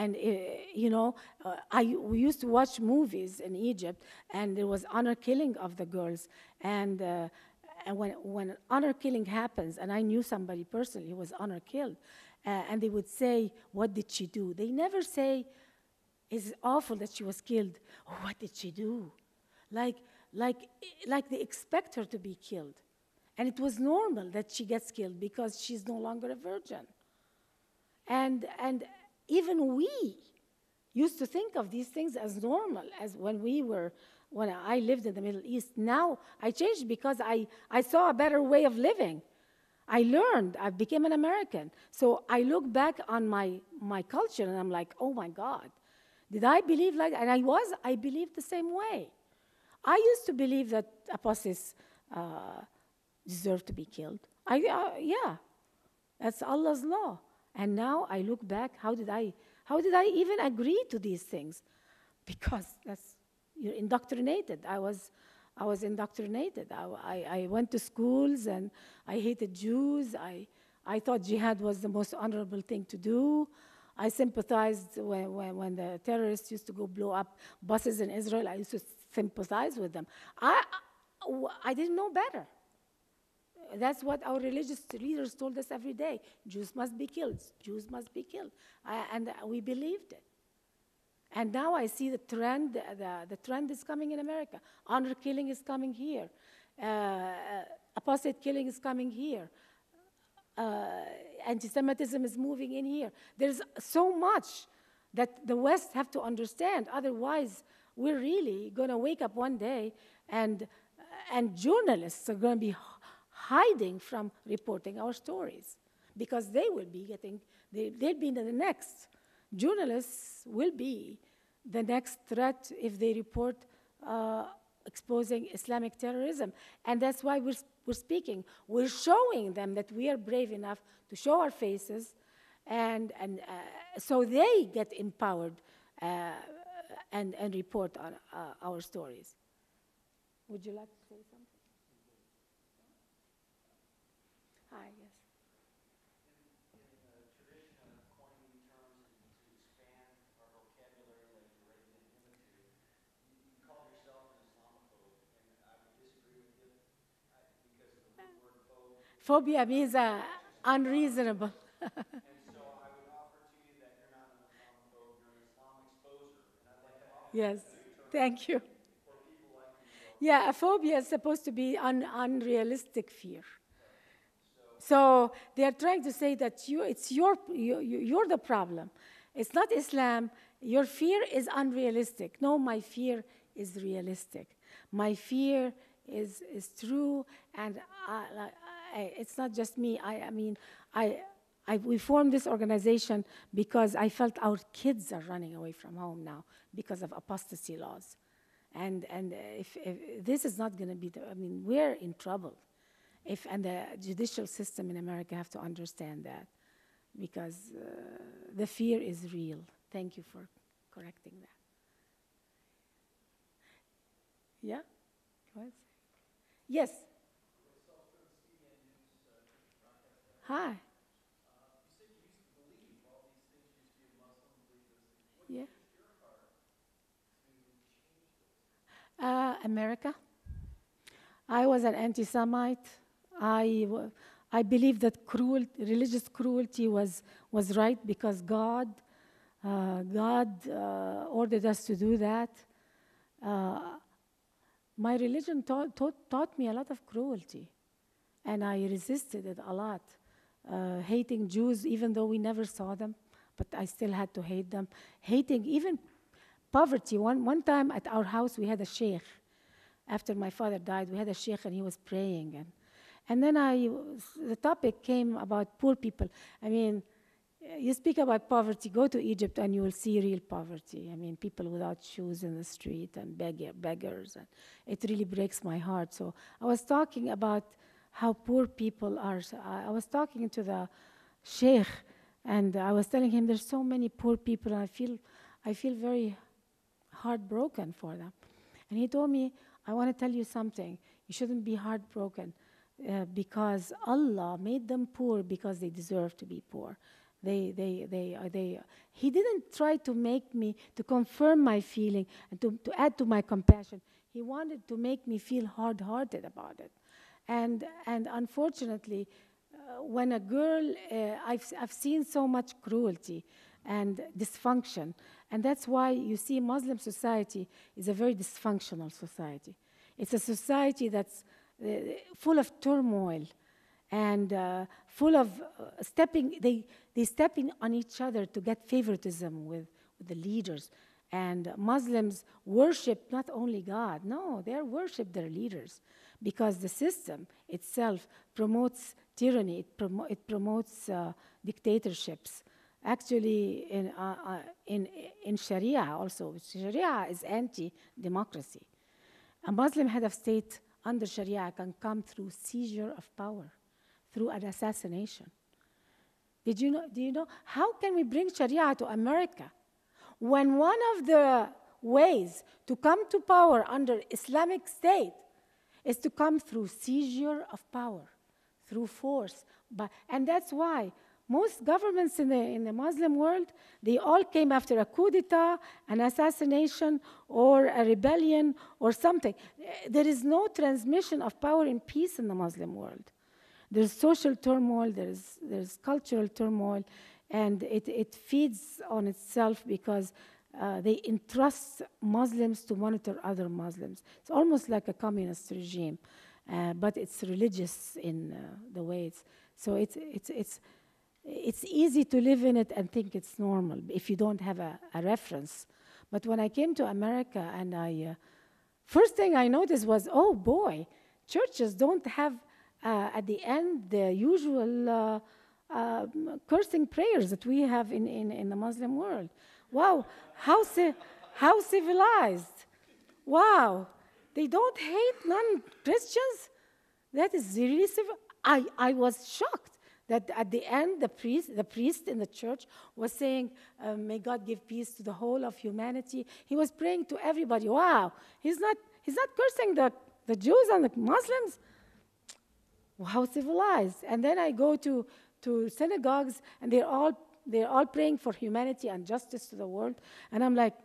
And we used to watch movies in Egypt, and there was honor killing of the girls. And when honor killing happens, and I knew somebody personally who was honor killed, and they would say, "What did she do?" They never say, "It's awful that she was killed." Oh, what did she do? Like, like, like they expect her to be killed. And it was normal that she gets killed because she's no longer a virgin. And even we used to think of these things as normal, as when I lived in the Middle East. Now I changed because I saw a better way of living. I learned, I became an American. So I look back on my culture and I'm like, oh my God, did I believe like that? And I believed the same way. I used to believe that apostates deserve to be killed. Yeah, that's Allah's law. And now I look back, how did I even agree to these things? Because you're indoctrinated. I was indoctrinated. I went to schools and I hated Jews. I thought jihad was the most honorable thing to do. I sympathized when the terrorists used to go blow up buses in Israel. I used to sympathize with them. I didn't know better. That's what our religious leaders told us every day. Jews must be killed. Jews must be killed. And we believed it. And now I see the trend. The trend is coming in America. Honor killing is coming here. Apostate killing is coming here. Anti-Semitism is moving in here. There's so much that the West have to understand. Otherwise, we're really going to wake up one day and journalists are going to be hiding from reporting our stories because they will be they'll be the next. Journalists will be the next threat if they report exposing Islamic terrorism. And that's why we're speaking. We're showing them that we are brave enough to show our faces, and so they get empowered and report on our stories. Would you like to say something? Hi, yes. Phobia means unreasonable. Yes, thank you. Yeah, a phobia is supposed to be unrealistic fear. So they are trying to say that you're the problem. It's not Islam. Your fear is unrealistic. No, my fear is realistic. My fear is true, and it's not just me. We formed this organization because I felt our kids are running away from home now because of apostasy laws. And if this is not going to be, we're in trouble. And the judicial system in America have to understand that, because the fear is real. Thank you for correcting that. Yeah? Go ahead. Yes. Hi. Yeah. America. I was an anti-Semite. I believe that religious cruelty was right because God ordered us to do that. My religion taught me a lot of cruelty, and I resisted it a lot. Hating Jews, even though we never saw them, but I still had to hate them. Hating even poverty. One time at our house, we had a sheikh. After my father died, we had a sheikh, and he was praying. And then the topic came about poor people. You speak about poverty, go to Egypt and you will see real poverty. People without shoes in the street and beggars. And it really breaks my heart. So I was talking about how poor people are. So I was talking to the sheikh, and I was telling him there's so many poor people, and I feel very heartbroken for them. And he told me, I want to tell you something. You shouldn't be heartbroken because Allah made them poor because they deserve to be poor. He didn't try to make me, to confirm my feeling and to add to my compassion. He wanted to make me feel hard-hearted about it. And unfortunately, when a girl, I've seen so much cruelty and dysfunction. And that's why you see Muslim society is a very dysfunctional society. It's a society that's full of turmoil and full of they stepping on each other to get favoritism with the leaders. And Muslims worship not only God, no, they worship their leaders because the system itself promotes tyranny, it promotes dictatorships. Actually, in Sharia also, Sharia is anti-democracy. A Muslim head of state under Sharia can come through seizure of power, through an assassination. Do you know, how can we bring Sharia to America when one of the ways to come to power under Islamic State is to come through seizure of power, through force? And that's why most governments in the Muslim world, they all came after a coup d'etat, an assassination, or a rebellion, or something. There is no transmission of power in peace in the Muslim world. There's social turmoil, there's cultural turmoil, and it feeds on itself because they entrust Muslims to monitor other Muslims. It's almost like a communist regime, but it's religious in the way it's. So it's easy to live in it and think it's normal if you don't have a reference. But when I came to America and first thing I noticed was, oh boy, churches don't have at the end the usual cursing prayers that we have in the Muslim world. Wow, how civilized. Wow, they don't hate non-Christians? That is really civil. I was shocked that at the end, the priest in the church was saying, may God give peace to the whole of humanity. He was praying to everybody. Wow, he's not cursing the Jews and the Muslims. How civilized. And then I go to synagogues, and they're all praying for humanity and justice to the world. And I'm like,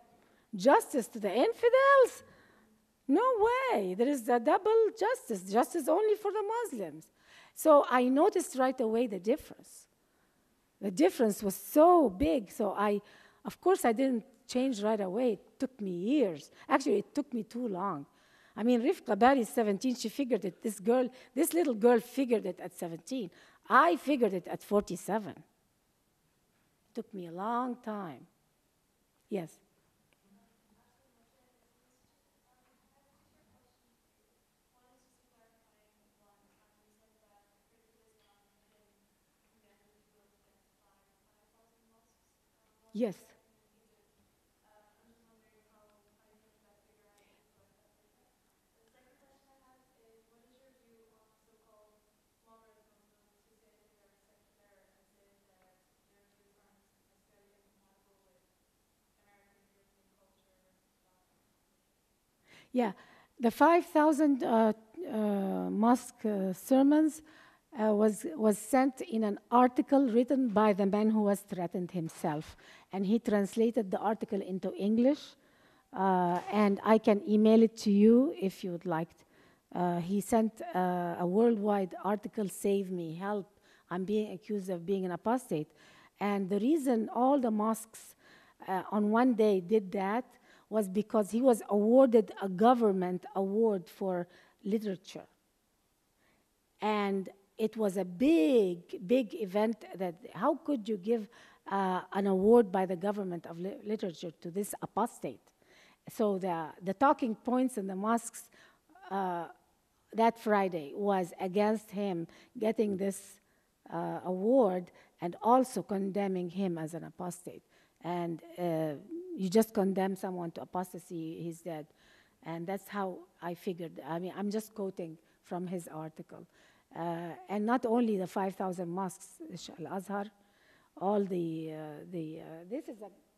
justice to the infidels? No way. There is a double justice only for the Muslims. So I noticed right away the difference. The difference was so big. So of course, I didn't change right away. It took me years. Actually, it took me too long. I mean, Rifqa Bari is 17. She figured it. This little girl figured it at 17. I figured it at 47. It took me a long time. Yes. Yes. Yeah, the 5,000 mosque sermons was sent in an article written by the man who was threatened himself. And he translated the article into English. And I can email it to you if you would like. He sent a worldwide article, Save Me, Help, I'm being accused of being an apostate. And the reason all the mosques on one day did that was because he was awarded a government award for literature. And it was a big, big event that how could you give an award by the government of literature to this apostate? So the talking points in the mosques that Friday was against him getting this award and also condemning him as an apostate. And you just condemn someone to apostasy, he's dead. And that's how I figured. I mean, I'm just quoting from his article. And not only the 5,000 mosques, Al-Azhar, all this is a